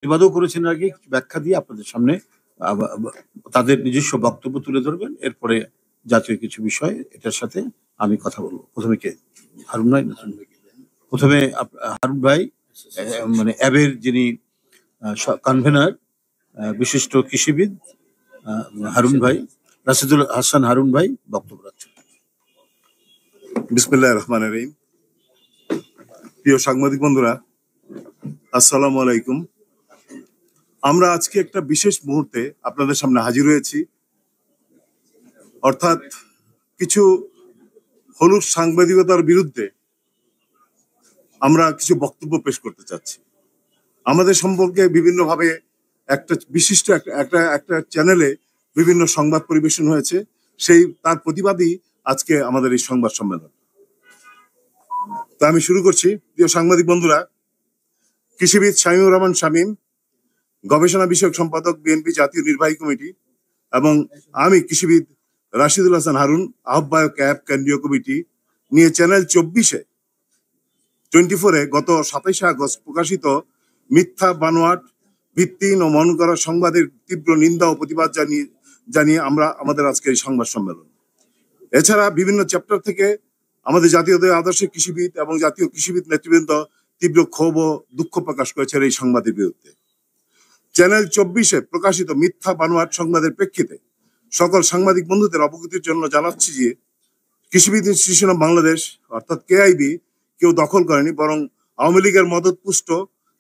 প্রতিবাদও করেছেন আগে, কিছু ব্যাখ্যা দিয়ে আপনাদের সামনে তাদের নিজস্ব বক্তব্য তুলে ধরবেন। এরপরে জাতীয় কিছু বিষয় এটার সাথে আমি কথা বলবো। প্রথমে কে? হারুন ভাই? প্রথমে হারুন ভাই, মানে অ্যাবের যিনি কনভেনার, বিশিষ্ট কৃষিবিদ হারুন ভাই, রাশিদুল হাসান হারুন ভাই বক্তব্য রাখছেন। বিসমিল্লাহির রহমানির রহিম। প্রিয় সাংবাদিক বন্ধুরা, আসসালামু আলাইকুম। আমরা আজকে একটা বিশেষ মুহূর্তে আপনাদের সামনে হাজির হয়েছি। অর্থাৎ কিছু হলুদ সাংবাদিকতার বিরুদ্ধে আমরা কিছু বক্তব্য পেশ করতে চাচ্ছি। আমাদের সম্পর্কে বিভিন্নভাবে একটা বিশিষ্ট একটা চ্যানেলে বিভিন্ন সংবাদ পরিবেশন হয়েছে, তার প্রতিবাদী আজকে আমাদের এই সংবাদ সম্মেলন। তা আমি শুরু করছি। প্রিয় সাংবাদিক বন্ধুরা, কৃষিবিদ শামীমুর রহমান শামীম, গবেষণা বিষয়ক সম্পাদক, বিএনপি জাতীয় নির্বাহী কমিটি, এবং আমি কৃষিবিদ রাশিদুল হাসান হারুন, আহ্বায়ক অ্যাপ কেন্দ্রীয় কমিটি নিয়ে চ্যানেল 24-এ গত 27শে আগস্ট প্রকাশিত মিথ্যা, বানোয়াট, ভিত্তিহীন ও মন করা সংবাদের তীব্র নিন্দা ও প্রতিবাদ জানিয়ে আমরা আমাদের আজকের এই সংবাদ সম্মেলন। এছাড়া বিভিন্ন চ্যাপ্টার থেকে আমাদের জাতীয় আদর্শ কৃষিবিদ এবং জাতীয় কৃষিবিদ নেতৃবৃন্দ তীব্র ক্ষোভ ও দুঃখ প্রকাশ করেছেন এই সংবাদের বিরুদ্ধে। চ্যানেল 24-এ প্রকাশিত মিথ্যা, বানোয়াট সংবাদের প্রেক্ষিতে সকল সাংবাদিক বন্ধুদের অবগতির জন্য জানাচ্ছি যে কৃষিবিদ ইনস্টিটিউশন অব বাংলাদেশ অর্থাৎ কেআইবি কেউ দখল করেনি, বরং আওয়ামী লীগের মদতপুষ্ট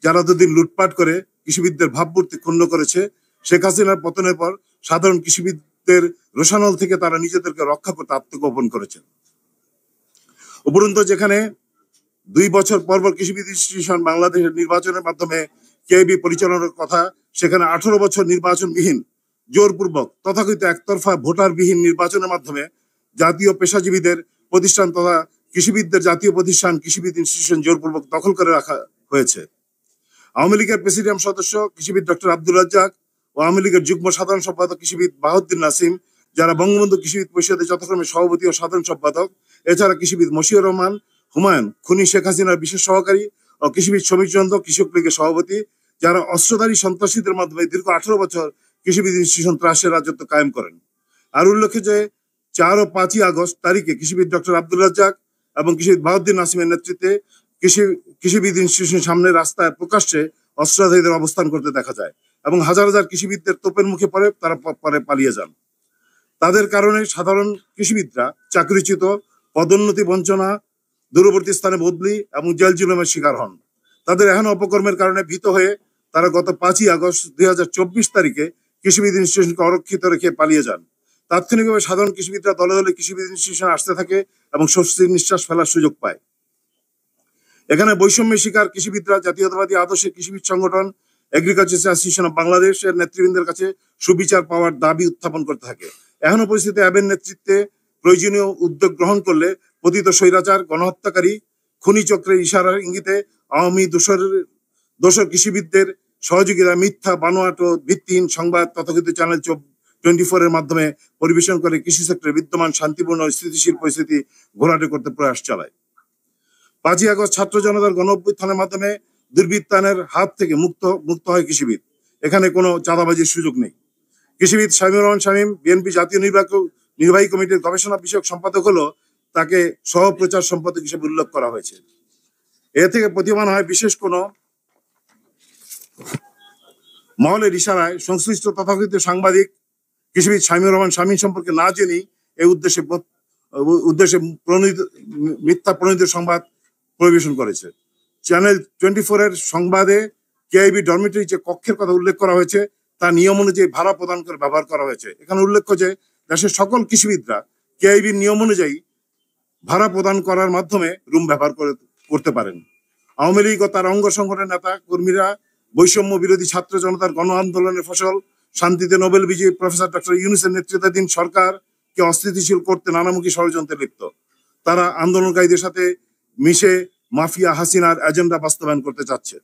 যারা এতদিন লুটপাট করে কৃষিবিদদের ভাবমূর্তি ক্ষুণ্ণ করেছে, শেখ হাসিনার পতনের পর সাধারণ কৃষিবিদদের রোষানল থেকে তারা নিজেদেরকে রক্ষা করতে আত্মগোপন করেছেন। উপরন্তু যেখানে 2 বছর পর কৃষিবিদ ইনস্টিটিউশন বাংলাদেশের নির্বাচনের মাধ্যমে কেআইবি পরিচালনার কথা, সেখানে 18 বছর নির্বাচনবিহীন, জোরপূর্বক তথাকথিত একতরফা ভোটারবিহীন নির্বাচনের মাধ্যমে জাতীয় পেশাজীবীদের প্রতিষ্ঠান তথা কৃষিবিদদের জাতীয় প্রতিষ্ঠান কৃষিবিদ ইনস্টিটিউশন জোরপূর্বক দখল করে রাখা হয়েছে। আওয়ামী লীগের প্রেসিডিয়াম সদস্য কৃষিবিদ ডক্টর আব্দুল রাজ্জাক ও আওয়ামী লীগের যুগ্ম সাধারণ সম্পাদক কৃষিবিদ বাহাউদ্দিন নাসিম, যারা বঙ্গবন্ধু কৃষিবিদ পরিষদের যথাক্রমে সভাপতি ও সাধারণ সম্পাদক, এছাড়া কৃষিবিদ মশিউর রহমান হুমায়ুন, খুনি শেখ হাসিনার বিশেষ সহকারী, ও কৃষিবিদ সমীর চন্দ্র, কৃষক লীগের সভাপতি, যারা অস্ত্রধারী সন্ত্রাসীদের মাধ্যমে দীর্ঘ 18 বছর কৃষিবিদ ইনস্টিটিউশন ত্রাসের রাজত্ব কায়েম করেন। আর উল্লেখ্য যে 4 ও 5 আগস্ট তারিখে কৃষিবিদ ডক্টর আব্দুল রাজ্জাক এবং কৃষিবিদ বাহাউদ্দিন নাসিমের নেতৃত্বে কৃষিবিদ ইনস্টিটিউশনের সামনে রাস্তায় প্রকাশ্যে অস্ত্রধারীদের অবস্থান করতে দেখা যায় এবং হাজার হাজার কৃষিবিদদের তোপের মুখে পড়ে তারা পরে পালিয়ে যান। তাদের কারণে সাধারণ কৃষিবিদরা চাকরিচ্যুত, পদোন্নতি বঞ্চনা, দূরবর্তী স্থানে বদলি এবং জেল জুলুমের শিকার হন। তাদের এহেন অপকর্মের কারণে ভীত হয়ে তারা গত 5 আগস্ট 2024 তারিখে কৃষিবিদ ইনস্টিটিউশনকে অরক্ষিত রেখে পালিয়ে যান। তাৎক্ষণিকভাবে সাধারণ কৃষিবিদরা দলে দলে কৃষিবিদ ইনস্টিটিউশন আসতে থাকে এবং স্বস্তির নিঃশ্বাস ফেলার সুযোগ পায়। এখানে বৈষম্যের শিকার কৃষিবিদরা জাতীয়তাবাদী আদর্শের কৃষিবিদ সংগঠন এগ্রিকালচার অ্যাসোসিয়েশন অব বাংলাদেশের নেতৃবৃন্দের কাছে সুবিচার পাওয়ার দাবি উত্থাপন করতে থাকে। এখনো পরিস্থিতি অ্যাবের নেতৃত্বে প্রয়োজনীয় উদ্যোগ গ্রহণ করলে পতিত স্বৈরাচার, গণহত্যাকারী, খুনি চক্রের ইশারার ইঙ্গিতে আওয়ামী দোসর কৃষিবিদদের সহযোগিতা মিথ্যা, বানোয়াট ও ভিত্তিহীন সংবাদ তথাকথিত চ্যানেল 24 এর মাধ্যমে পরিবেশন করে কৃষি সেক্টরে বিদ্যমান শান্তিপূর্ণ ও স্থিতিশীল পরিস্থিতি ঘোলাটে করতে প্রয়াস চালায়। 5 আগস্ট ছাত্র জনতার গণ অভ্যুত্থানের মাধ্যমে দুর্বৃত্তায়নের হাত থেকে মুক্ত হয় কৃষিবিদ। এখানে কোনো চাঁদাবাজির সুযোগ নেই। কৃষিবিদ শামীমুর রহমান শামীম বিএনপি জাতীয় নির্বাহী কমিটির গবেষণা বিষয়ক সম্পাদক হলো তাকে সহপ্রচার সম্পাদক হিসেবে উল্লেখ করা হয়েছে। এ থেকে প্রতীয়মান হয় বিশেষ কোনো মহলের ইশারায় সংশ্লিষ্ট তথাকথিত সাংবাদিক কৃষিবিদ শামীমুর রহমান শামীম সম্পর্কে না জেনেই এই উদ্দেশ্যে মিথ্যা প্রণীত সংবাদ পরিবেশন করেছে। চ্যানেল 24 এর সংবাদে কেআইবি ডরমিটরি যে কক্ষের কথা উল্লেখ করা হয়েছে তা নিয়ম অনুযায়ী ভাড়া প্রদান করে ব্যবহার করা হয়েছে। এখানে উল্লেখ্য যে দেশের সকল কৃষিবিদরা কেআইবির নিয়ম অনুযায়ী ভাড়া প্রদান করার মাধ্যমে রুম ব্যবহার করতে পারেন। আওয়ামী লীগ ও তার অঙ্গ সংগঠনের নেতা কর্মীরা বৈষম্য বিরোধী ছাত্র জনতার গণ আন্দোলনের ফসল শান্তিতে নোবেল বিজয়ী প্রফেসর ডক্টর ইউনূসের নেতৃত্বাধীন সরকারকে অস্থিতিশীল করতে নানামুখী ষড়যন্ত্রে লিপ্ত। তারা আন্দোলনকারীদের সাথে মিশে মাফিয়া হাসিনার এজেন্ডা বাস্তবায়ন করতে চাচ্ছে।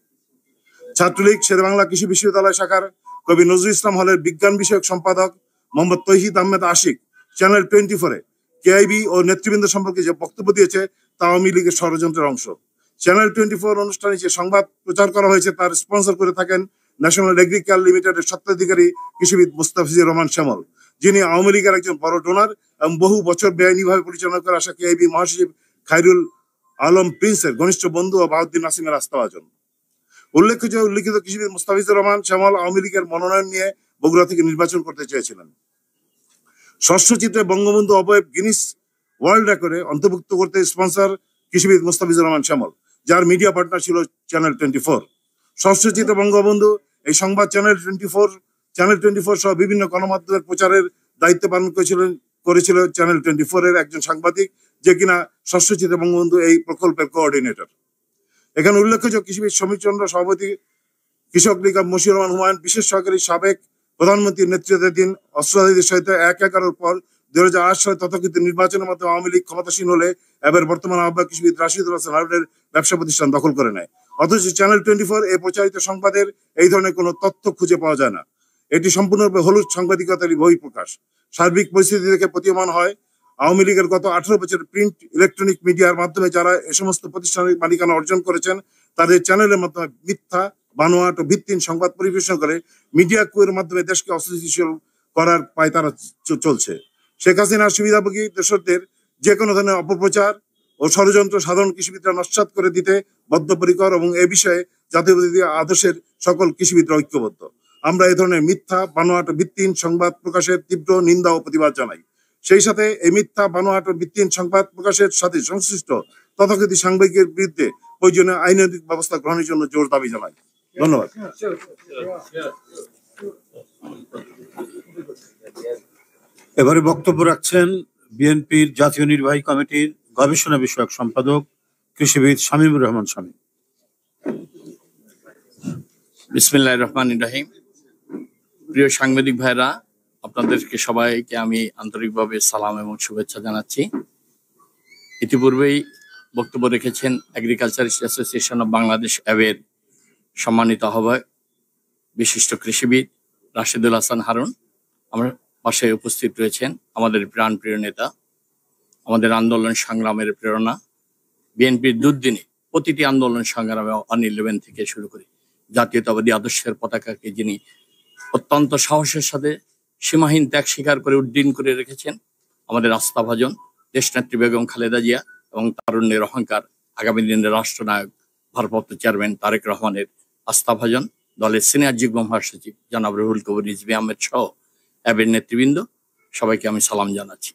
ছাত্রলীগ শেরেবাংলা কৃষি বিশ্ববিদ্যালয় শাখার কবি নজরুল ইসলাম হলের বিজ্ঞান বিষয়ক সম্পাদক মোহাম্মদ তৌহিদ আহমেদ আশিক চ্যানেল 24-এ কেআইবি ও নেতৃবৃন্দ সম্পর্কে যে বক্তব্য দিয়েছে তা আওয়ামী লীগের ষড়যন্ত্রের অংশ। চ্যানেল 24 অনুষ্ঠানে যে সংবাদ প্রচার করা হয়েছে তার স্পন্সর করে থাকেন ন্যাশনাল এগ্রিকাল লিমিটেডের স্বত্বাধিকারী কৃষিবিদ মুস্তাফিজুর রহমান শ্যামল, যিনি আওয়ামী লীগের একজন বড় ডোনার এবং বহু বছর বেআইনিভাবে পরিচালনা করে আসা কেআইবি মহাসচিব খায়রুল আলম প্রিন্সের ঘনিষ্ঠ বন্ধু ও বাহাউদ্দিন নাসিমের আস্থাভাজন। উল্লেখিত কৃষিবিদ মুস্তাফিজুর রহমান শ্যামল আওয়ামী লীগের মনোনয়ন নিয়ে বগুড়া থেকে নির্বাচন করতে চেয়েছিলেন। ষষ্ঠ চিত্রে বঙ্গবন্ধু অবয়ব গিনিস ওয়ার্ল্ড রেকর্ডে অন্তর্ভুক্ত করতে স্পন্সর কৃষিবিদ মুস্তাফিজুর রহমান শ্যামল, যার মিডিয়া পার্টনার ছিল চ্যানেল 24। ষষ্ঠ চিত্রে বঙ্গবন্ধু এই সংবাদ চ্যানেল 24 সহ বিভিন্ন গণমাধ্যমের প্রচারের দায়িত্ব পালন করেছিল চ্যানেল 24 এর একজন সাংবাদিক, যে কিনা ষষ্ঠ চিত্রে বঙ্গবন্ধু এই প্রকল্পের কোঅর্ডিনেটর। এখানে উল্লেখযোগ্য কৃষিবিদ সমীর চন্দ্র সভাপতি, কৃষক লীগ মশিউর রহমান হুমায়ুন বিশেষ সহকারী, সাবেক প্রধানমন্ত্রীর নেতৃত্বাধীন অস্ত্রধারীদের সহিত 1/11 পর 2008 সালে তথাকথিত নির্বাচনের মাধ্যমে আওয়ামী লীগ ক্ষমতাসীন হলে এবার বর্তমান আহ্বায়ক কৃষিবিদ রাশিদুল হাসান হারুনের ব্যবসা প্রতিষ্ঠান দখল করে নেয়। অথচ চ্যানেল 24 এ প্রচারিত সংবাদের এই ধরনের কোনো তথ্য খুঁজে পাওয়া যায় না। এটি সম্পূর্ণরূপে হলুদ সাংবাদিকতারই বহিঃপ্রকাশ। সার্বিক পরিস্থিতি থেকে প্রতীয়মান হয়, আওয়ামী লীগের গত 18 বছর প্রিন্ট ইলেকট্রনিক মিডিয়ার মাধ্যমে যারা এ সমস্ত প্রতিষ্ঠানের মালিকানা অর্জন করেছেন, তাদের চ্যানেলের মাধ্যমে মিথ্যা, বানোয়াট ও ভিত্তিহীন সংবাদ পরিবেশন করে মিডিয়া কুয়ের মাধ্যমে দেশকে অস্থিতিশীল করার পায় তারা চলছে। শেখ হাসিনার সুবিধাভোগী দেশদের যে কোনো ধরনের অপপ্রচার ও ষড়যন্ত্র সাধারণ কৃষিবিদরা নস্যাৎ করে দিতে বদ্ধপরিকর এবং এ বিষয়ে জাতীয়তাবাদী আদর্শের সকল কৃষিবিদরা ঐক্যবদ্ধ। আমরা এ ধরনের মিথ্যা, বানোয়াট ও ভিত্তিহীন সংবাদ প্রকাশের তীব্র নিন্দা ও প্রতিবাদ জানাই। সেই সাথে এই মিথ্যা, বানোয়াট ও ভিত্তিহীন সংবাদ প্রকাশের সাথে সংশ্লিষ্ট তথাকথিত সাংবাদিকের বিরুদ্ধে প্রয়োজনীয় আইনানুগ ব্যবস্থা গ্রহণের জন্য জোর দাবি জানাই। ধন্যবাদ। এবারে বক্তব্য রাখছেন বিএনপির জাতীয় নির্বাহী কমিটির গবেষণা বিষয়ক সম্পাদক কৃষিবিদ শামীমুর রহমান শামীম। বিসমিল্লাহির রহমানির রহিম। প্রিয় সাংবাদিক ভাইরা, আপনাদেরকে সবাইকে আমি আন্তরিকভাবে সালাম এবং শুভেচ্ছা জানাচ্ছি। ইতিপূর্বেই বক্তব্য রেখেছেন এগ্রিকালচারিস্ট অ্যাসোসিয়েশন অব বাংলাদেশ অ্যাবের সম্মানিত আহ্বায়ক বিশিষ্ট কৃষিবিদ রাশিদুল হাসান হারুন। আমার পাশে উপস্থিত রয়েছেন আমাদের প্রাণপ্রিয় নেতা, আমাদের আন্দোলন সংগ্রামের প্রেরণা, বিএনপির দুর্দিনে প্রতিটি আন্দোলন সংগ্রামে 1-11 থেকে শুরু করে জাতীয়তাবাদী আদর্শের পতাকাকে যিনি অত্যন্ত সাহসের সাথে সীমাহীন ত্যাগ স্বীকার করে উড্ডীন করে রেখেছেন, আমাদের আস্থাভাজন দেশনেত্রী বেগম খালেদা জিয়া এবং তারুণ্যের অহংকার আগামী দিনের রাষ্ট্রনায়ক ভারপ্রাপ্ত চেয়ারম্যান তারেক রহমানের আস্থাভাজন, দলের সিনিয়র যুগ্ম মহাসচিব জনাব রুহুল কবির রিজভী আহমেদ সহ অ্যাবের নেতৃবৃন্দ, সবাইকে আমি সালাম জানাচ্ছি।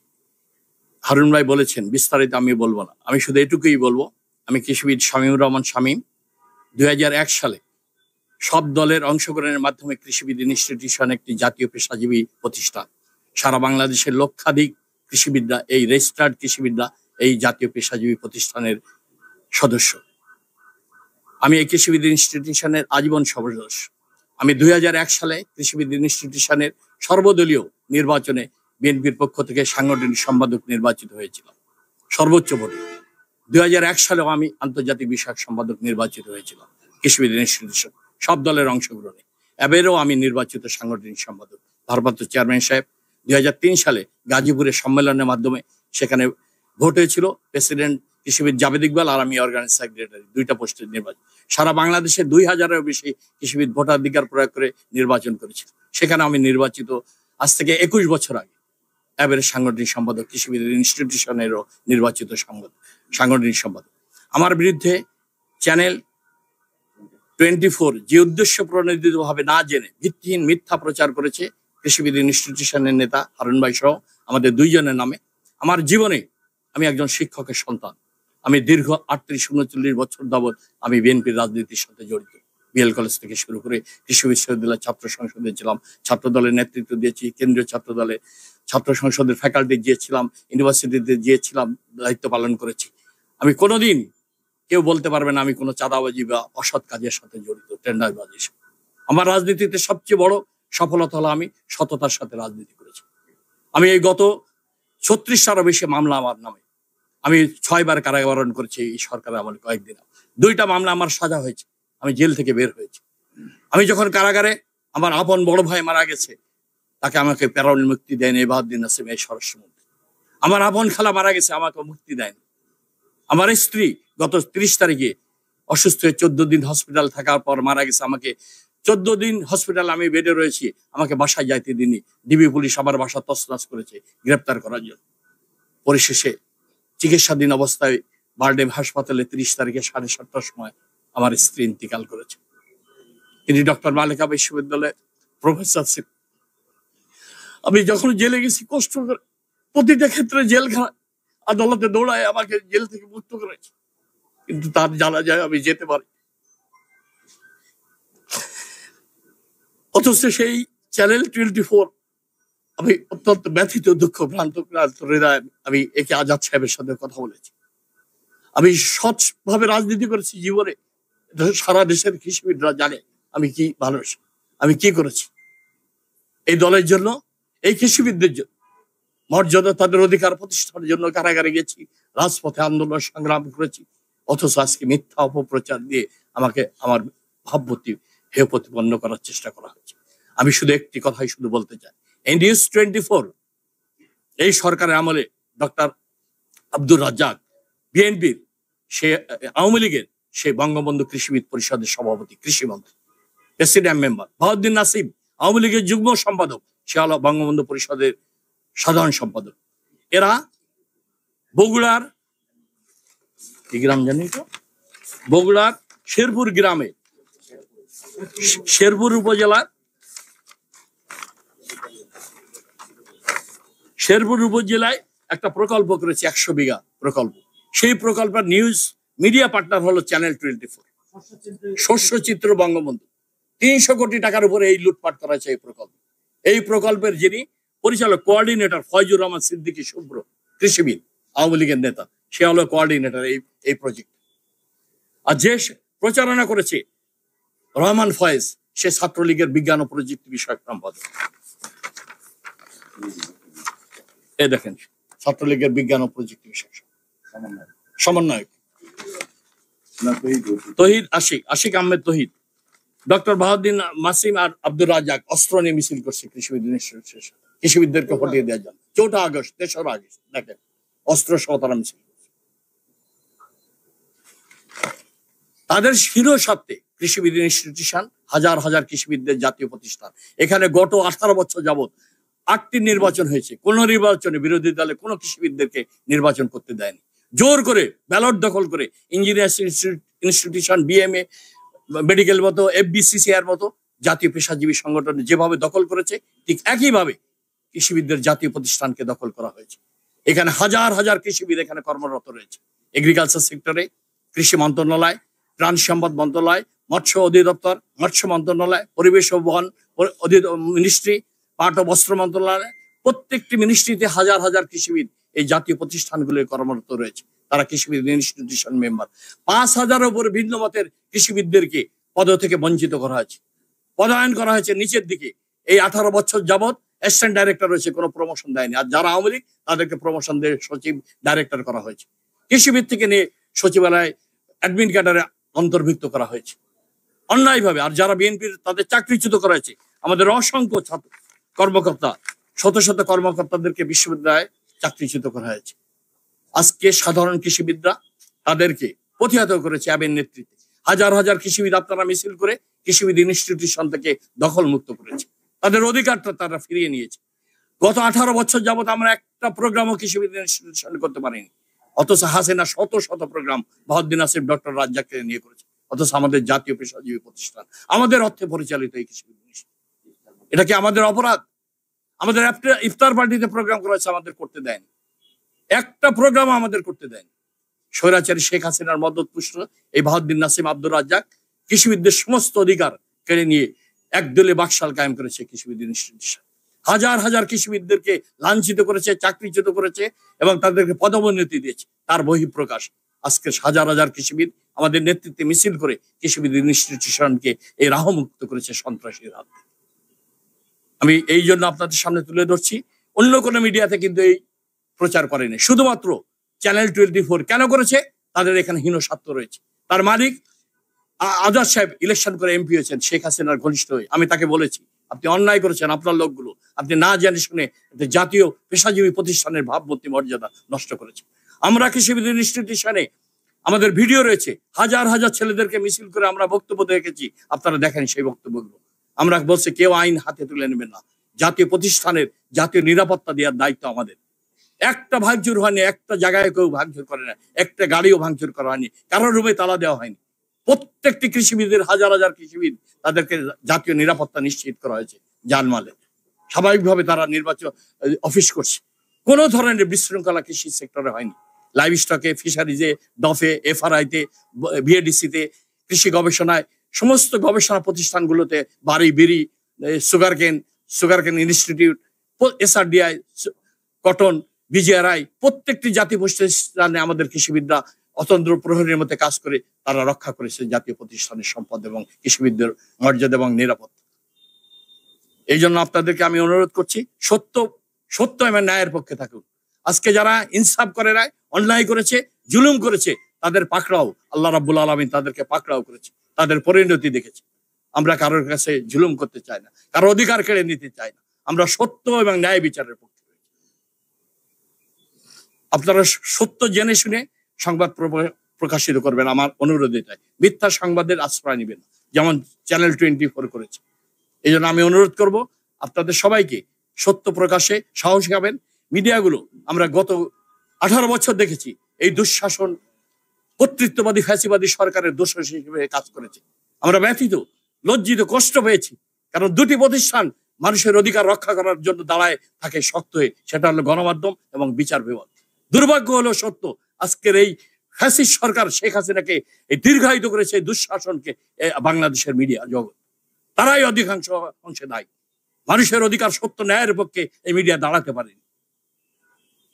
হারুন ভাই বলেছেন, বিস্তারিত আমি বলবো না, আমি শুধু এটুকুই বলবো, আমি কৃষিবিদ শামীমুর রহমান শামীম 2001 সালে সব দলের অংশগ্রহণের মাধ্যমে কৃষিবিদ ইনস্টিটিউশন একটি জাতীয় পেশাজীবী প্রতিষ্ঠান। সারা বাংলাদেশের লক্ষাধিক কৃষিবিদরা, এই রেজিস্টার্ড কৃষিবিদরা এই জাতীয় পেশাজীবী প্রতিষ্ঠানের সদস্য। আমি এই কৃষিবিদ ইনস্টিটিউশনের আজীবন সদস্য। আমি 2001 সালে কৃষিবিদ ইনস্টিটিউশনের সর্বদলীয় নির্বাচনে বিএনপির পক্ষ থেকে সাংগঠনিক সম্পাদক নির্বাচিত হয়েছিলাম সর্বোচ্চ ভোটে। 2001 সালেও আমি আন্তর্জাতিক বিষয়ক সম্পাদক নির্বাচিত হয়েছিলাম কৃষিবিদ ইনস্টিটিউশন সব দলের অংশগ্রহণে। এবারেও আমি নির্বাচিত সাংগঠনিক সম্পাদক। ভারপ্রাপ্ত চেয়ারম্যান সাহেব 2003 সালে গাজীপুরের সম্মেলনের মাধ্যমে সেখানে ভোট হয়েছিল, প্রেসিডেন্ট কৃষিবিদ জাবেদ ইকবাল আর আমি অর্গানাইজ সেক্রেটারি, 2টা পোস্টের নির্বাচন। সারা বাংলাদেশে 2000-এরও বেশি কৃষিবিদ ভোটাধিকার প্রয়োগ করে নির্বাচন করেছিল। সেখানে আমি নির্বাচিত আজ থেকে 21 বছর আগে এবারে সাংগঠনিক সম্পাদক, কৃষিবিদ ইনস্টিটিউশনেরও নির্বাচিত সাংগঠনিক সম্পাদক। আমার বিরুদ্ধে চ্যানেল 24 যে উদ্দেশ্য প্রণোদিতভাবে না জেনে ভিত্তিহীন মিথ্যা প্রচার করেছে কৃষিবিদ ইনস্টিটিউশনের নেতা হারুন ভাই সহ আমাদের 2 জনের নামে। আমার জীবনে আমি একজন শিক্ষকের সন্তান। আমি দীর্ঘ 38-39 বছর যাবৎ আমি বিএনপির রাজনীতির সাথে জড়িত। বিএল কলেজ থেকে শুরু করে কৃষি বিশ্ববিদ্যালয় ছাত্র সংসদে ছিলাম, ছাত্র দলের নেতৃত্ব দিয়েছি, কেন্দ্রীয় ছাত্র দলে ছাত্র সংসদের ফ্যাকাল্টি গিয়েছিলাম, ইউনিভার্সিটিতে গিয়েছিলাম, দায়িত্ব পালন করেছি। আমি কোনোদিন, কেউ বলতে পারবে না আমি কোনো চাঁদাবাজি বা অসৎ কাজের সাথে জড়িত, টেন্ডারবাজির সাথে। আমার রাজনীতিতে সবচেয়ে বড় সফলতা হলো আমি সততার সাথে রাজনীতি করেছি। আমি এই গত 36টারও বেশি মামলা আমার নামে, আমি 6 বার কারাবরণ করেছি এই সরকারের আমলে। কয়েকদিন 2টা মামলা আমার সাজা হয়েছে, আমি জেল থেকে বের হয়েছি। আমি যখন কারাগারে, আমার আপন বড় ভাই মারা গেছে, তাকে আমাকে প্যারোল মুক্তি দেয়নি বাহাউদ্দিন নাসিম এই স্বরাষ্ট্রমন্ত্রী। আমার আপন খালা মারা গেছে, আমাকে মুক্তি দেয়নি। আমার স্ত্রী গত 30 তারিখে অসুস্থ হয়ে 14 দিন হসপিটাল থাকার পর মারা গেছে, আমাকে 14 দিন হসপিটালে আমি বেডে রয়েছি, আমাকে বাসায় যাইতে দিনই। ডিবি পুলিশ আমার বাসা তছনছ করেছে গ্রেপ্তার করার জন্য। পরিশেষে চিকিৎসাধীন অবস্থায় বারডেম হাসপাতালে 30 তারিখে 7:30টার সময় আমার স্ত্রী ইন্তিকাল করেছে। তিনি ডক্টর মালিকা বিশ্ববিদ্যালয়ে প্রফেসর ছিলেন। আমি যখন জেলে গেছি কষ্ট করে, প্রতিটা ক্ষেত্রে জেলখানা আদালতে দৌড়ায় আমাকে জেল থেকে মুক্ত করেছে, কিন্তু তার জানা যায় আমি যেতে পারি। অথচ সেই চ্যানেল 24, আমি অত্যন্ত ব্যথিত, দুঃখ ভ্রান্ত হৃদয় আমি একে আজাদ সাহেবের সাথে কথা বলেছি। আমি সৎভাবে রাজনীতি করেছি জীবনে, সারা দেশের কৃষিবিদরা জানে আমি কি ভালোবাসি, আমি কি করেছি এই দলের জন্য, এই কৃষিবিদদের জন্য। মর্যাদা তাদের অধিকার প্রতিষ্ঠার জন্য কারাগারে গেছি, রাজপথে আন্দোলন সংগ্রাম করেছি। অথচ আজকে মিথ্যা অপপ্রচার দিয়ে আমাকে আমার ভাবমূর্তি হেয় প্রতিপন্ন করার চেষ্টা করা হয়েছে। আমি শুধু একটি কথাই শুধু বলতে চাই, নিউজ 24 এই সরকারের আমলে ডক্টর আব্দুর রাজ্জাক বিএনপির, সে আওয়ামী লীগের, সে বঙ্গবন্ধু কৃষিবিদ পরিষদের সভাপতি, কৃষিমন্ত্রী, প্রেসিডেন্ট মেম্বার। বাহাউদ্দিন নাসিম আওয়ামী লীগের যুগ্ম সম্পাদক, সে হলো বঙ্গবন্ধু পরিষদের সাধারণ সম্পাদক। এরা বগুড়ার কি গ্রাম জানি তো, বগুড়ার শেরপুর গ্রামে, শেরপুর উপজেলার শেরপুর উপজেলায় একটা প্রকল্প করেছে, 100 বিঘা প্রকল্প। সেই প্রকল্পের নিউজ মিডিয়া পার্টনার হলো চ্যানেল 24, শস্য চিত্র বঙ্গবন্ধু। 300 কোটি টাকার উপরে এই লুটপাট করা হয়েছে এই প্রকল্প। এই প্রকল্পের যিনি পরিচালক, কোঅর্ডিনেটর ফয়জুর রহমান সিদ্দিকী শুভ্র, কৃষিবিদ, আওয়ামী লীগের নেতা, সে হলো কোঅর্ডিনেটর এই প্রজেক্ট। আর যে প্রচারণা করেছে রহমান ফয়েজ, সে ছাত্রলীগের বিজ্ঞান ও প্রযুক্তি বিষয়ক সম্পাদক। এই দেখেন, ছাত্রলীগের বিজ্ঞান ও প্রযুক্তি বিষয়ক সমন্বয়ক তহিদ, আশিক আহমেদ তহিদ। ডক্টর বাহাউদ্দিন নাসিম আর আব্দুর রাজ্জাক অস্ত্র নিয়ে মিছিল করছে কৃষিবিদদেরকে হটিয়ে দেওয়ার জন্য। 4 আগস্ট, 3রা আগস্ট, দেখেন অস্ত্র সহ তারা মিছিল করছে। তাদের শিরো স্বার্থে কৃষিবিদ ইনস্টিটিউশন, হাজার হাজার কৃষিবিদদের জাতীয় প্রতিষ্ঠান। এখানে গত 18 বছর যাবৎ 8টি নির্বাচন হয়েছে, কোন নির্বাচনে বিরোধী দলে কোনো কৃষিবিদদেরকে নির্বাচন করতে দেয়নি। জোর করে ব্যালট দখল করে ইঞ্জিনিয়ার্স ইনস্টিটিউশন, বিএমএ, মেডিকেল মতো, FBCCR মতো জাতীয় পেশাজীবী সংগঠন যেভাবে দখল করেছে, ঠিক একইভাবে কৃষিবিদদের জাতীয় প্রতিষ্ঠানকে দখল করা হয়েছে। এখানে হাজার হাজার কৃষিবিদ এখানে কর্মরত রয়েছে। এগ্রিকালচার সেক্টরে কৃষি মন্ত্রণালয়, প্রাণ সম্পদ মন্ত্রণালয়, মৎস্য অধিদপ্তর, মৎস্য মন্ত্রণালয়, পরিবেশ ও বন মিনিস্ট্রি, পাট ও বস্ত্র মন্ত্রণালয়, প্রত্যেকটি মিনিস্ট্রিতে হাজার হাজার কৃষিবিদ এই জাতীয় প্রতিষ্ঠানগুলোয় কর্মরত রয়েছে। তারা কৃষিবিদ ইনস্টিটিউশন মেম্বার। 5000-এর উপরে ভিন্ন মতের কৃষিবিদদেরকে পদ থেকে বঞ্চিত করা হয়েছে, পদায়ন করা হয়েছে নিচের দিকে। এই 18 বছর যাবৎ অ্যাসিস্ট্যান্ট ডাইরেক্টর রয়েছে, কোনো প্রমোশন দেয়নি। আর যারা আওয়ামী লীগ, তাদেরকে প্রমোশন দিয়ে সচিব, ডাইরেক্টর করা হয়েছে। কৃষিবিদ থেকে নিয়ে সচিবালয় অ্যাডমিন ক্যাডারে অন্তর্ভুক্ত করা হয়েছে অন্যায়ভাবে। আর যারা বিএনপির, তাদের চাকরিচ্যুত করা হয়েছে। আমাদের অসংখ্য ছাত্র কর্মকর্তা, শত শত কর্মকর্তাদেরকে বিশ্ববিদ্যালয়ে চাকরিচ্যুত করা হয়েছে। আজকে সাধারণ কৃষিবিদরা তাদেরকে প্রতিহত করেছে অ্যাবের নেতৃত্বে। হাজার হাজার কৃষিবিদ আপনারা মিছিল করে কৃষিবিদ ইনস্টিটিউশন থেকে দখল মুক্ত করেছে, তাদের অধিকারটা তারা ফিরিয়ে নিয়েছে। গত 18 বছর যাবত আমরা একটা প্রোগ্রামও কৃষিবিদ ইনস্টিটিউশন করতে পারিনি। অথচ হাসিনা শত শত প্রোগ্রাম বাহাউদ্দিন নাসিম, ডক্টর রাজ্জাককে নিয়ে করেছে। অথচ আমাদের জাতীয় পেশাজীবী প্রতিষ্ঠান, আমাদের অর্থে পরিচালিত এই কৃষিবিদ ইনস্টিটিউশন, এটা কি আমাদের অপরাধ? আমাদের ইফতার পার্টিতে প্রোগ্রাম করা হয়েছে, আমাদের করতে দেয়নি। একটা প্রোগ্রাম আমাদের করতে দেয়নি। স্বৈরাচারী শেখ হাসিনার মদতপুষ্ট এই বাহাউদ্দিন নাসিম, আব্দুর রাজ্জাক কৃষিবিদদের সমস্ত অধিকার কেড়ে নিয়ে একদলীয় বাকশাল কায়েম করেছে কৃষিবিদ ইনস্টিটিউশন। হাজার হাজার কৃষিবিদদেরকে লাঞ্ছিত করেছে, চাকরিচ্যুত করেছে এবং তাদেরকে পদোন্নতি দিয়েছে। তার বহিঃপ্রকাশ আজকে হাজার হাজার কৃষিবিদ আমাদের নেতৃত্বে মিছিল করে কৃষিবিদ ইনস্টিটিউশনকে এই রাহমুক্ত করেছে সন্ত্রাসীর হাত। আমি এই জন্য আপনাদের সামনে তুলে ধরছি। অন্য কোনো মিডিয়াতে কিন্তু এই প্রচার করেনি, শুধুমাত্র চ্যানেল 24 কেন করেছে? তাদের এখানে হীন স্বার্থ রয়েছে। তার মালিক আজাদ সাহেব ইলেকশন করে এমপি হয়েছেন শেখ হাসিনার ঘনিষ্ঠ হয়ে। আমি তাকে বলেছি, আপনি অন্যায় করেছেন, আপনার লোকগুলো, আপনি না জেনে শুনে জাতীয় পেশাজীবী প্রতিষ্ঠানের ভাবমূর্তি মর্যাদা নষ্ট করেছেন। আমরা কৃষিবিদ ইনস্টিটিউশনে আমাদের ভিডিও রয়েছে, হাজার হাজার ছেলেদেরকে মিছিল করে আমরা বক্তব্য দেখেছি, আপনারা দেখেন সেই বক্তব্যগুলো। আমরা বলছি কেউ আইন হাতে তুলে নেবেন না, জাতীয় প্রতিষ্ঠানের জাতীয় নিরাপত্তা দেওয়ার দায়িত্ব আমাদের। একটা ভাঙচুর হয়নি, একটা জায়গায় কেউ ভাঙচুর করে না, একটা গাড়িও ভাঙচুর করা হয়নি, কারোর রুমে তালা দেওয়া হয়নি। প্রত্যেকটি কৃষিবিদের, হাজার হাজার কৃষিবিদ, তাদেরকে জাতীয় নিরাপত্তা নিশ্চিত করা হয়েছে জানমালে। স্বাভাবিকভাবে তারা নির্বাচন অফিস করছে, কোনো ধরনের বিশৃঙ্খলা কৃষি সেক্টরে হয়নি। লাইভ স্টকে, ফিশারিজে, ডফে, এফআরআইতে, বিএডিসিতে, কৃষি গবেষণায়, সমস্ত গবেষণা প্রতিষ্ঠানগুলোতে, বাড়ি বিড়ি, সুগারকেন ইনস্টিটিউট, এসআরডিআই, কটন, বিজিআরআই, প্রত্যেকটি জাতীয় প্রতিষ্ঠানে আমাদের কৃষিবিদরা অতন্ত্র প্রহরীর মধ্যে কাজ করে তারা রক্ষা করেছে জাতীয় প্রতিষ্ঠানের সম্পদ এবং কৃষিবিদদের মর্যাদা এবং নিরাপত্তা। এই জন্য আপনাদেরকে আমি অনুরোধ করছি, সত্য এবং ন্যায়ের পক্ষে থাকুন। আজকে যারা ইনসাফ করে নাই, অন্যায় করেছে, জুলুম করেছে, তাদের পাকড়াও আল্লাহ রাব্বুল আলামিন তাদেরকে পাকড়াও করেছে, তাদের পরিণতি দেখেছে। আমরা কারোর কাছে জুলুম করতে চাই না, কারো অধিকার কেড়ে নিতে চাই না। আমরা সত্য এবং ন্যায় বিচারের পক্ষে রয়েছি। আপনারা সত্য জেনে শুনে সংবাদ প্রকাশিত করবেন, আমার অনুরোধ এটাই। মিথ্যা সংবাদের আশ্রয় নেবেন না, যেমন চ্যানেল 24 করেছে। এই জন্য আমি অনুরোধ করব আপনাদের সবাইকে সত্য প্রকাশে সাহস পাবেন। মিডিয়াগুলো আমরা গত 18 বছর দেখেছি এই দুঃশাসন, কর্তৃত্ববাদী ফ্যাসিবাদী সরকারের দোষ হিসেবে কাজ করেছে। আমরা ব্যথিত, লজ্জিত, কষ্ট পেয়েছি, কারণ দুটি প্রতিষ্ঠান মানুষের অধিকার রক্ষা করার জন্য দাঁড়ায় থাকে শক্ত হয়ে, সেটা হলো গণমাধ্যম এবং বিচার বিভাগ। দুর্ভাগ্য হলো সত্য, আজকের এই ফ্যাসিস্ট সরকার শেখ হাসিনাকে এই দীর্ঘায়িত করেছে, এই দুঃশাসনকে বাংলাদেশের মিডিয়া জগৎ, তারাই অধিকাংশ অংশে দায়ী। মানুষের অধিকার, সত্য, ন্যায়ের পক্ষে এই মিডিয়া দাঁড়াতে পারেনি,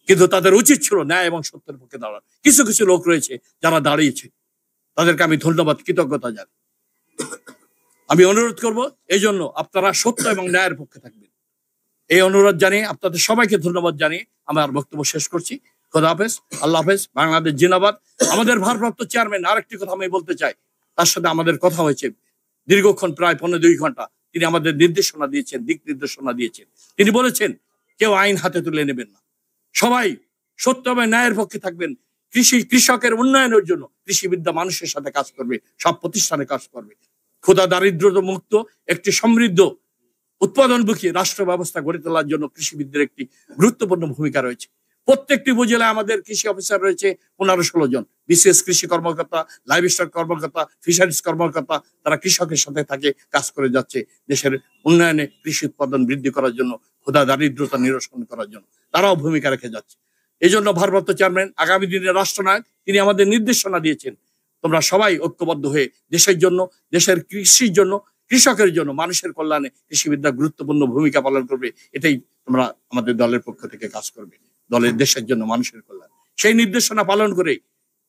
কিন্তু তাদের উচিত ছিল ন্যায় এবং সত্যের পক্ষে দাঁড়ানো। কিছু কিছু লোক রয়েছে যারা দাঁড়িয়েছে, তাদেরকে আমি ধন্যবাদ, কৃতজ্ঞতা জানাই। আমি অনুরোধ করব এই জন্য আপনারা সত্য এবং ন্যায়ের পক্ষে থাকবেন, এই অনুরোধ জানিয়ে আপনাদের সবাইকে ধন্যবাদ জানিয়ে আমার বক্তব্য শেষ করছি। খোদা হাফেজ, আল্লাহ হাফেজ, বাংলাদেশ জিন্দাবাদ। আমাদের ভারপ্রাপ্ত চেয়ারম্যান আরেকটি কথা আমি বলতে চাই, তার সাথে আমাদের কথা হয়েছে দীর্ঘক্ষণ, প্রায় 2.5 ঘন্টা। তিনি আমাদের নির্দেশনা দিয়েছেন, দিক নির্দেশনা দিয়েছেন। তিনি বলেছেন কেউ আইন হাতে তুলে নেবেন না, সবাই সত্য এবং ন্যায়ের পক্ষে থাকবেন। কৃষকের উন্নয়নের জন্য কৃষিবিদ্যা মানুষের সাথে কাজ করবে, সব প্রতিষ্ঠানে কাজ করবে। ক্ষুধা দারিদ্রতা মুক্ত একটি সমৃদ্ধ উৎপাদনমুখী রাষ্ট্র ব্যবস্থা গড়ে তোলার জন্য কৃষিবিদদের একটি গুরুত্বপূর্ণ ভূমিকা রয়েছে। প্রত্যেকটি উপজেলায় আমাদের কৃষি অফিসার রয়েছে 15-16 জন, বিশেষ কৃষি কর্মকর্তা, লাইভ স্টক কর্মকর্তা, ফিশারিজ কর্মকর্তা। তারা কৃষকের সাথে থাকে, কাজ করে যাচ্ছে দেশের উন্নয়নে, কৃষি উৎপাদন বৃদ্ধি করার জন্য, ক্ষুধা দারিদ্রতা নিরসন করার জন্য তারাও ভূমিকা রেখে যাচ্ছে। এই জন্য ভারপ্রাপ্ত চেয়ারম্যান, আগামী দিনের রাষ্ট্রনায়ক, তিনি আমাদের নির্দেশনা দিয়েছেন, তোমরা সবাই ঐক্যবদ্ধ হয়ে দেশের জন্য, দেশের কৃষির জন্য, কৃষকের জন্য, মানুষের কল্যাণে কৃষিবিদ্যা গুরুত্বপূর্ণ ভূমিকা পালন করবে। এটাই তোমরা আমাদের দলের পক্ষ থেকে কাজ করবে, দলের, দেশের জন্য, মানুষের কল্যাণ। সেই নির্দেশনা পালন করে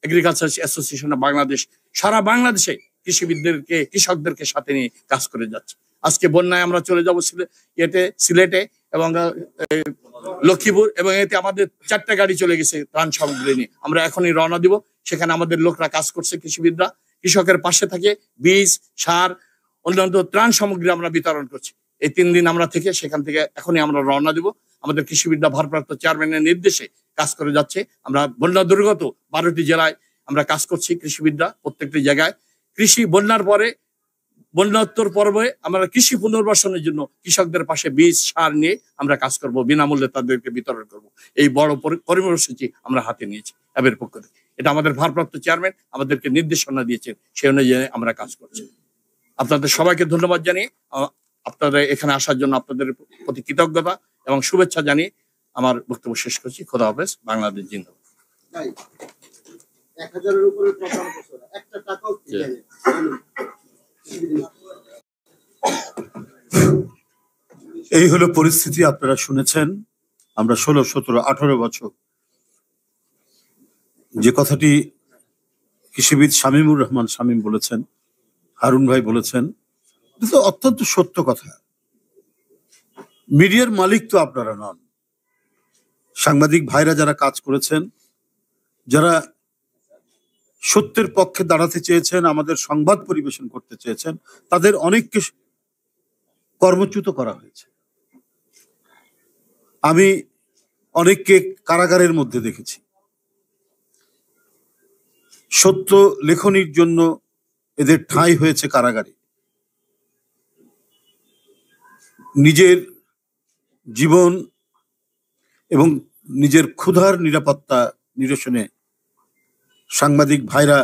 এগ্রিকালচার অ্যাসোসিয়েশন অফ বাংলাদেশ সারা বাংলাদেশে কৃষিবিদদেরকে, কৃষকদেরকে সাথে নিয়ে কাজ করে যাচ্ছে। আজকে বন্যায় আমরা চলে যাবো সিলেটে এবং লক্ষ্মীপুর, এবং এতে আমাদের 4টা গাড়ি চলে গেছে ত্রাণ সামগ্রী নিয়ে। আমরা এখনই রওনা দিব, সেখানে আমাদের লোকরা কাজ করছে, কৃষিবিদরা কৃষকের পাশে থাকে, বীজ, সার, অন্যান্য ত্রাণ সামগ্রী আমরা বিতরণ করছি। এই 3 দিন আমরা থেকে সেখান থেকে এখনই আমরা রওনা দিব। আমাদের কৃষিবিদ্যা ভারপ্রাপ্ত চেয়ারম্যানের নির্দেশে কাজ করে যাচ্ছে। আমরা বন্যা দুর্গত 12টি জেলায় আমরা কাজ করছি, কৃষিবিদ্যা প্রত্যেকটি জায়গায়। কৃষি বন্যার পরে, বন্যোত্তর পর্বে আমরা কৃষি পুনর্বাসনের জন্য কৃষকদের পাশে বীজ, সার নিয়ে আমরা কাজ করব, বিনামূল্যে তাদেরকে বিতরণ করব। এই বড় কর্মসূচি আমরা হাতে নিয়েছি অ্যাবের পক্ষ থেকে। এটা আমাদের ভারপ্রাপ্ত চেয়ারম্যান আমাদেরকে নির্দেশনা দিয়েছেন, সেই অনুযায়ী আমরা কাজ করছি। আপনাদের সবাইকে ধন্যবাদ জানিয়ে, আপনাদের এখানে আসার জন্য আপনাদের প্রতি কৃতজ্ঞতা এবং শুভেচ্ছা জানিয়ে আমার বক্তব্য শেষ করছি। খোদা হাফেজ, বাংলাদেশ জিন্দাবাদ। 1000-এর উপরে একটা টাকাও এই হলো পরিস্থিতি, আপনারা শুনেছেন। আমরা 16, 17, 18 বছর যে কথাটি কৃষিবিদ শামীমুর রহমান শামীম বলেছেন, হারুন ভাই বলেছেন, এটা তো অত্যন্ত সত্য কথা। মিডিয়ার মালিক তো আপনারা নন, সাংবাদিক ভাইরা যারা কাজ করেছেন, যারা সত্যের পক্ষে দাঁড়াতে চেয়েছেন, আমাদের সংবাদ পরিবেশন করতে চেয়েছেন, তাদের অনেককে কর্মচ্যুত করা হয়েছে। আমি অনেককে কারাগারের মধ্যে দেখেছি। সত্য লেখনির জন্য এদের ঠাঁই হয়েছে কারাগারে। নিজের জীবন এবং নিজের ক্ষুধার নিরাপত্তা নিরসনে সাংবাদিক ভাইরা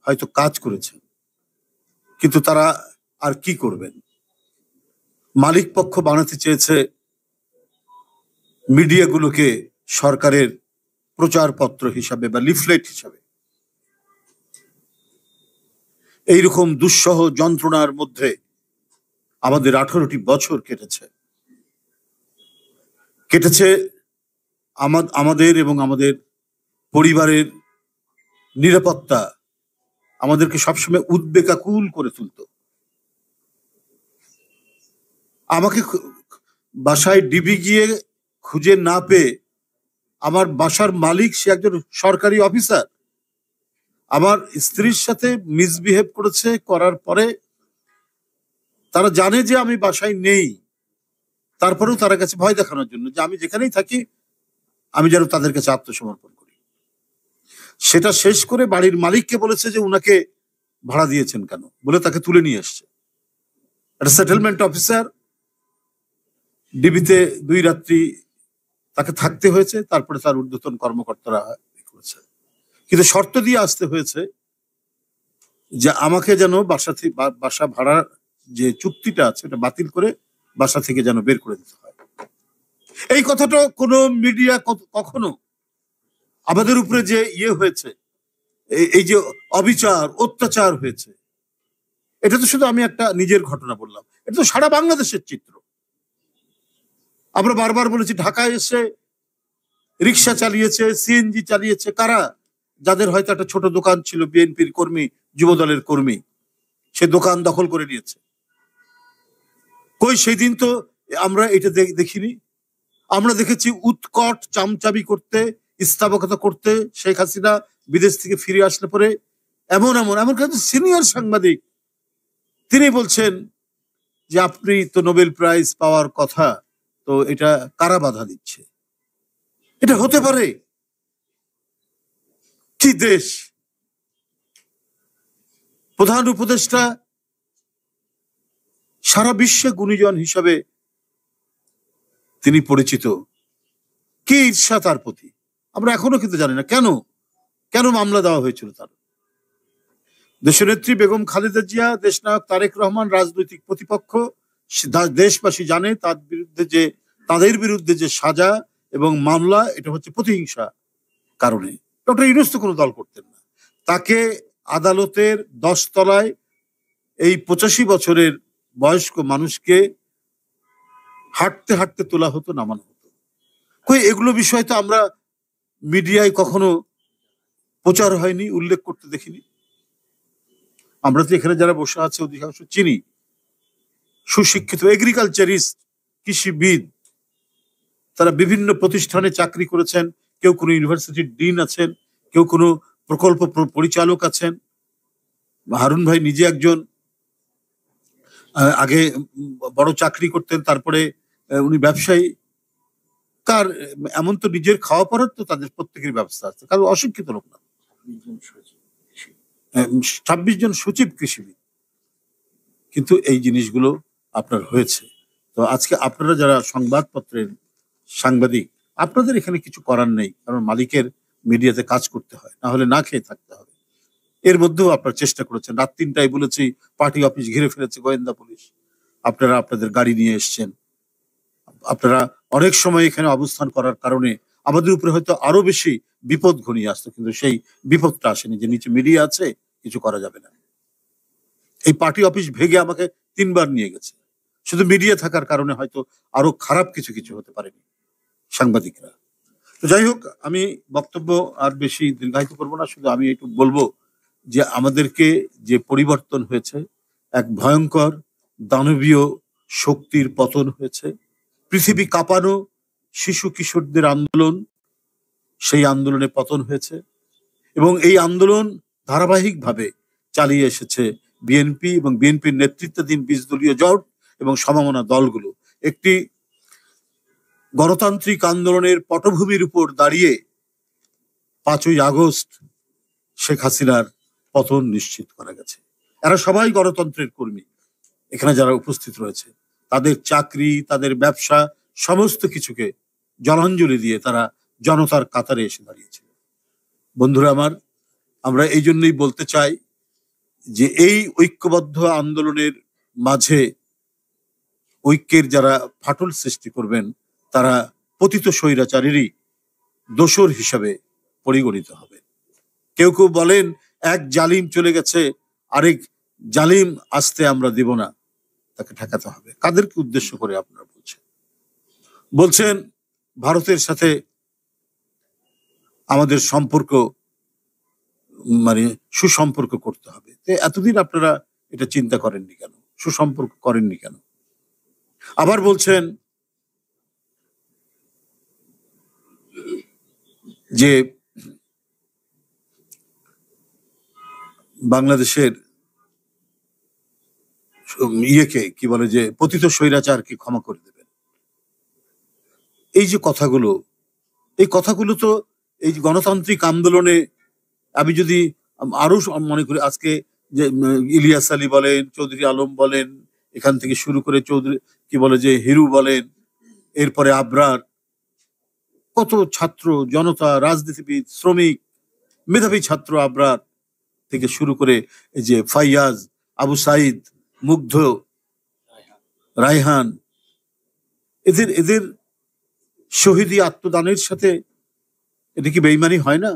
হয়তো কাজ করেছেন, কিন্তু তারা আর কি করবেন? মালিক পক্ষ বানাতে চেয়েছে মিডিয়াগুলোকে সরকারের প্রচারপত্র হিসাবে বা লিফলেট হিসাবে। এইরকম দুঃসহ যন্ত্রণার মধ্যে আমাদের 18টি বছর কেটেছে। আমাদের এবং আমাদের পরিবারের নিরাপত্তা আমাদেরকে সবসময় উদ্বেগাকুল করে তুলত। আমাকে বাসায় ডিবি গিয়ে খুঁজে না পেয়ে আমার বাসার মালিক, সে একজন সরকারি অফিসার, আমার স্ত্রীর সাথে মিসবিহেভ করেছে। করার পরে তারা জানে যে আমি বাসায় নেই, তারপরেও তারা কাছে ভয় দেখানোর জন্য যে আমি যেখানেই থাকি আমি যেন তাদের কাছে আত্মসমর্পণ করি। সেটা শেষ করে বাড়ির মালিককে বলেছে যে উনাকে ভাড়া দিয়েছেন কেন, বলে তাকে তুলে নিয়ে এসছে। একটা সেটেলমেন্ট অফিসার, ডিবিতে 2 রাত্রি তাকে থাকতে হয়েছে, তারপরে তার ঊর্ধ্বতন কর্মকর্তারা করেছে। কিন্তু শর্ত দিয়ে আসতে হয়েছে যে আমাকে যেন বাসা ভাড়ার যে চুক্তিটা আছে এটা বাতিল করে বাসা থেকে যেন বের করে দিতে হয়। এই কথাটা কোনো মিডিয়া কখনো আমাদের উপরে যে হয়েছে, এই যে অবিচার অত্যাচার হয়েছে, এটা তো শুধু আমি একটা নিজের ঘটনা বললাম, এটা তো সারা বাংলাদেশের চিত্র। আমরা বারবার বলেছি ঢাকায় এসে রিক্সা চালিয়েছে, সিএনজি চালিয়েছে কারা? যাদের হয়তো একটা ছোট দোকান ছিল, বিএনপির কর্মী, যুবদলের কর্মী, সে দোকান দখল করে নিয়েছে। কই সেই দিন তো আমরা এটা দেখিনি। আমরা দেখেছি উৎকট চামচামি করতে, স্থাবকতা করতে শেখ হাসিনা বিদেশ থেকে ফিরে আসলে পরে এমন সিনিয়র সাংবাদিক তিনি বলছেন যে আপনি তো নোবেল প্রাইজ পাওয়ার কথা, তো এটা কারা বাধা দিচ্ছে? এটা হতে পারে? কি দেশ! প্রধান উপদেষ্টা সারা বিশ্বে গুণীজন হিসাবে তিনি পরিচিত। কি ঈর্ষা তার প্রতি! আমরা এখনো কিন্তু জানি না কেন মামলা দেওয়া হয়েছিল তার। দেশনেত্রী বেগম খালেদা জিয়া, দেশনায়ক তারেক রহমান রাজনৈতিক প্রতিপক্ষ। দেশবাসী জানে তাদের বিরুদ্ধে যে সাজা এবং মামলা, এটা হচ্ছে প্রতিহিংসা কারণে। ডক্টর ইউনূস তো কোনো দল করতেন না। তাকে আদালতের 10 তলায় এই 85 বছরের বয়স্ক মানুষকে হাঁটতে হাঁটতে তোলা হতো, নামানো হতো। কই এগুলো বিষয় তো আমরা মিডিয়ায় কখনো প্রচার হয়নি, উল্লেখ করতে দেখিনি। আমরা তো এখানে যারা বসে আছে অধিকাংশ চিনি, সুশিক্ষিত এগ্রিকালচারিস্ট, কৃষিবিদ, তারা বিভিন্ন প্রতিষ্ঠানে চাকরি করেছেন। কেউ কোনো ইউনিভার্সিটির ডিন আছেন, কেউ কোনো প্রকল্প পরিচালক আছেন। হারুন ভাই নিজে একজন আগে বড় চাকরি করতেন, তারপরে উনি ব্যবসায়ী। কার এমন তো নিজের খাওয়া পড়ার তো তাদের প্রত্যেকের ব্যবস্থা আছে, কারণ অশিক্ষিত লোক না। 26 জন সচিব কৃষিবিদ। কিন্তু এই জিনিসগুলো আপনার হয়েছে। তো আজকে আপনারা যারা সংবাদপত্রের সাংবাদিক, আপনাদের এখানে কিছু করার নেই, কারণ মালিকের মিডিয়াতে কাজ করতে হয়, না হলে না খেয়ে থাকতে হবে। এর মধ্যেও আপনারা চেষ্টা করেছেন। রাত 3টায় বলেছি পার্টি অফিস ঘিরে ফেলেছে গোয়েন্দা পুলিশ, আপনারা আপনাদের গাড়ি নিয়ে এসছেন। আপনারা অনেক সময় এখানে অবস্থান করার কারণে আমাদের উপরে হয়তো আরো বেশি বিপদ ঘনিয়ে আসতো, কিন্তু সেই বিপদটা আসেনি যে নিচে মিডিয়া আছে, কিছু করা যাবে না। এই পার্টি অফিস ভেঙে আমাকে 3 বার নিয়ে গেছে। শুধু মিডিয়া থাকার কারণে হয়তো আরো খারাপ কিছু হতে পারেনি সাংবাদিকরা। তো যাই হোক, আমি বক্তব্য আর বেশি দীর্ঘায়িত করবো না। শুধু আমি একটু বলবো যে আমাদেরকে যে পরিবর্তন হয়েছে, এক ভয়ঙ্কর দানবীয় শক্তির পতন হয়েছে। পৃথিবী কাঁপানো শিশু কিশোরদের আন্দোলন, সেই আন্দোলনে পতন হয়েছে। এবং এই আন্দোলন ধারাবাহিকভাবে চালিয়ে এসেছে বিএনপি এবং বিএনপির নেতৃত্বাধীন 20 দলীয় জোট এবং সমমনা দলগুলো। একটি গণতান্ত্রিক আন্দোলনের পটভূমির উপর দাঁড়িয়ে 5ই আগস্ট শেখ হাসিনার পতন নিশ্চিত করা গেছে। এরা সবাই গণতন্ত্রের কর্মী। এখানে যারা উপস্থিত রয়েছে তাদের চাকরি, তাদের ব্যবসা, সমস্ত কিছুকে জলাঞ্জলি দিয়ে তারা জনতার কাতারে এসে দাঁড়িয়েছিল। বন্ধুরা আমার, আমরা এই জন্যই বলতে চাই যে এই ঐক্যবদ্ধ আন্দোলনের মাঝে ঐক্যের যারা ফাটল সৃষ্টি করবেন তারা পতিত স্বৈরাচারেরই দোসর হিসাবে পরিগণিত হবে। কেউ কেউ বলেন এক জালিম চলে গেছে, আরেক জালিম আসতে আমরা দিব না, তাকে ঠেকাতে হবে। কাদেরকে উদ্দেশ্য করে আপনারা বলছেন ভারতের সাথে আমাদের সম্পর্ক মানে সুসম্পর্ক করতে হবে। এতদিন আপনারা এটা চিন্তা করেননি কেন, সুসম্পর্ক করেননি কেন? আবার বলছেন যে বাংলাদেশের ইয়েকে কি বলে যে পতিত স্বৈরাচারকে ক্ষমা করে দেবেন। এই যে কথাগুলো, এই কথাগুলো তো এই গণতান্ত্রিক আন্দোলনে আমি যদি আরো মনে করি, আজকে যে ইলিয়াস আলী বলেন, চৌধুরী আলম বলেন, এখান থেকে শুরু করে চৌধুরী কি বলে যে হিরু বলেন, এরপরে আবরার, কত ছাত্র জনতা, রাজনীতিবিদ, শ্রমিক, মেধাবী ছাত্র আবরার থেকে শুরু করে এই যে ফাইয়াজ, আবু সাইদ, মুগ্ধ, রায়হান, এদের শহীদি আত্মদানের সাথে এটা কি বেইমানি হয় না?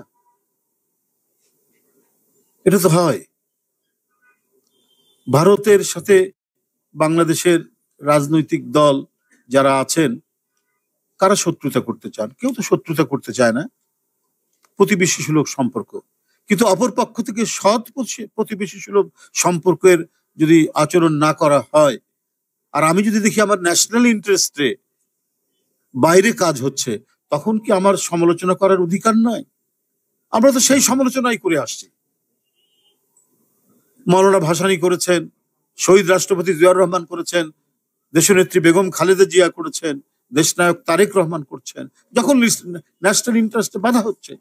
এটা তো হয়। ভারতের সাথে বাংলাদেশের রাজনৈতিক দল যারা আছেন কারা শত্রুতা করতে চান? কেউ তো শত্রুতা করতে চায় না, প্রতিবেশী সুলভ সম্পর্ক। কিন্তু অপর পক্ষ থেকে সৎ প্রতিবেশী সুলভ সম্পর্কের যদি আচরণ না করা হয়, আর আমি যদি দেখি আমার ন্যাশনাল ইন্টারেস্টে বাইরে কাজ হচ্ছে, তখন কি আমার সমালোচনা করার অধিকার নয়? আমরা তো সেই সমালোচনাই করে আসছি। মৌলানা ভাসানী করেছেন, শহীদ রাষ্ট্রপতি জিয়াউর রহমান করেছেন, দেশনেত্রী বেগম খালেদা জিয়া করেছেন, দেশনায়ক তারেক রহমান করছেন। যখন ন্যাশনাল ইন্টারেস্টে বাধা হচ্ছে,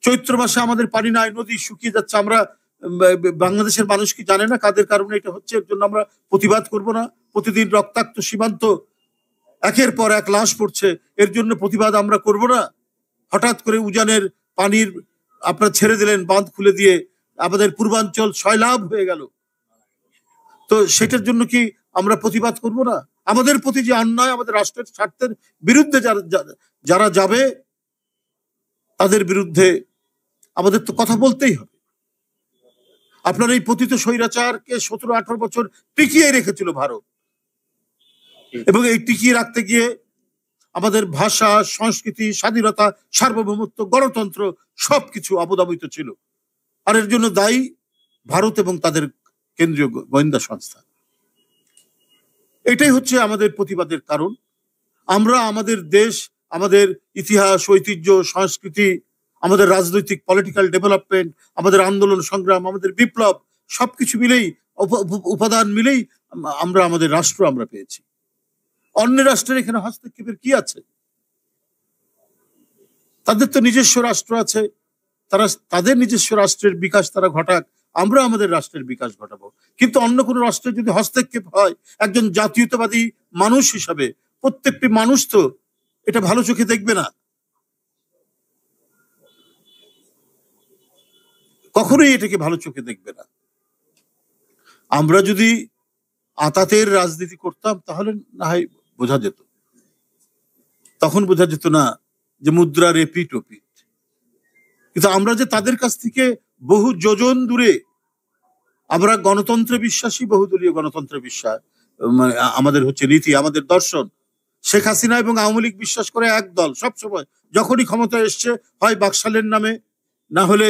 চৈত্র মাসে আমাদের পানি নাই, নদী শুকিয়ে যাচ্ছে, আমরা বাংলাদেশের মানুষ কি জানে না কাদের কারণে এটা হচ্ছে? এর জন্য আমরা প্রতিবাদ করব না? প্রতিদিন রক্তাক্ত সীমান্ত, একের পর এক লাশ পড়ছে, এর জন্য প্রতিবাদ আমরা করব না? হঠাৎ করে উজানের পানির আপনারা ছেড়ে দিলেন, বাঁধ খুলে দিয়ে আমাদের পূর্বাঞ্চল সয়লাভ হয়ে গেল, তো সেটার জন্য কি আমরা প্রতিবাদ করব না? আমাদের প্রতি যে অন্যায়, আমাদের রাষ্ট্রের স্বার্থের বিরুদ্ধে যারা যাবে তাদের বিরুদ্ধে আমাদের তো কথা বলতেই হবে। আপনার এই পতিত স্বৈরাচারকে 17-18 বছর টিকিয়ে রেখেছিল ভারত, এবং এই টিকিয়ে রাখতে গিয়ে আমাদের ভাষা, সংস্কৃতি, স্বাধীনতা, সার্বভৌমত্ব, গণতন্ত্র সবকিছু অবদমিত ছিল। আর এর জন্য দায়ী ভারত এবং তাদের কেন্দ্রীয় গোয়েন্দা সংস্থা। এটাই হচ্ছে আমাদের প্রতিবাদের কারণ। আমরা আমাদের দেশ, আমাদের ইতিহাস, ঐতিহ্য, সংস্কৃতি, আমাদের রাজনৈতিক পলিটিক্যাল ডেভেলপমেন্ট, আমাদের আন্দোলন সংগ্রাম, আমাদের বিপ্লব, সবকিছু মিলেই, উপাদান মিলেই আমরা আমাদের রাষ্ট্র আমরা পেয়েছি। অন্য রাষ্ট্রের এখানে হস্তক্ষেপের কি আছে? তাদের তো নিজস্ব রাষ্ট্র আছে, তারা তাদের নিজস্ব রাষ্ট্রের বিকাশ তারা ঘটাক, আমরা আমাদের রাষ্ট্রের বিকাশ ঘটাবো। কিন্তু অন্য কোনো রাষ্ট্রের যদি হস্তক্ষেপ হয়, একজন জাতীয়তাবাদী মানুষ হিসাবে প্রত্যেকটি মানুষ তো এটা ভালো চোখে দেখবে না, কখনোই এটাকে ভালো চোখে দেখবে না। আমরা যদি আতাতের রাজনীতি করতাম তাহলে না হয় বোঝা যেত, তখন বোঝা যেত না যে মুদ্রার এপিঠ ওপিঠ। কিন্তু আমরা যে তাদের কাছ থেকে বহু যোজন দূরে, আমরা গণতন্ত্রে বিশ্বাসী, বহুদলীয় গণতন্ত্রে বিশ্বাস, মানে আমাদের হচ্ছে নীতি, আমাদের দর্শন। শেখ হাসিনা এবং আওয়ামী লীগ বিশ্বাস করে এক দল, সবসময় যখনই ক্ষমতায় এসছে হয় বাকশালের নামে, না হলে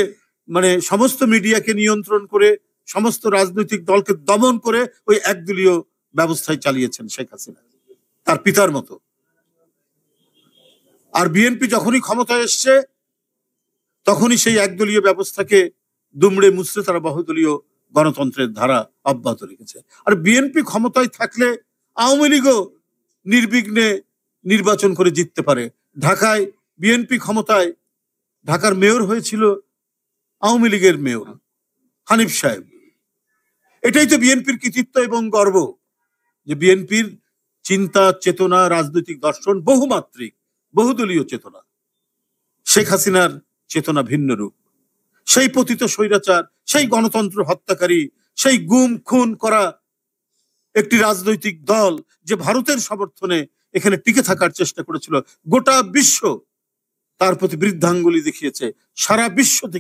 মানে সমস্ত মিডিয়াকে নিয়ন্ত্রণ করে, সমস্ত রাজনৈতিক দলকে দমন করে ওই একদলীয় ব্যবস্থায় চালিয়েছেন শেখ হাসিনা, তার পিতার মতো। আর বিএনপি যখনই ক্ষমতায় এসছে তখনই সেই একদলীয় ব্যবস্থাকে দুমড়ে মুচড়ে তারা বহুদলীয় গণতন্ত্রের ধারা অব্যাহত রেখেছে। আর বিএনপি ক্ষমতায় থাকলে আওয়ামী লীগও নির্বিঘ্নে নির্বাচন করে জিততে পারে। ঢাকায় বিএনপি ক্ষমতায়, ঢাকার মেয়র হয়েছিল আওয়ামী লীগের মেয়র হানিফ সাহেব। এটাই তো বিএনপির কৃতিত্ব এবং গর্ব, যে বিএনপির চিন্তা চেতনা রাজনৈতিক দর্শন বহুমাত্রিক, বহুদলীয় চেতনা। শেখ হাসিনার চেতনা ভিন্ন রূপ। সেই পতিত স্বৈরাচার, সেই গণতন্ত্র হত্যাকারী, সেই গুম খুন করা একটি রাজনৈতিক দল যে ভারতের সমর্থনে এখানে টিকে থাকার চেষ্টা করেছিল, গোটা বিশ্ব তার প্রতি বৃদ্ধাঙ্গুলি দেখিয়েছে। সারা বিশ্ব থেকে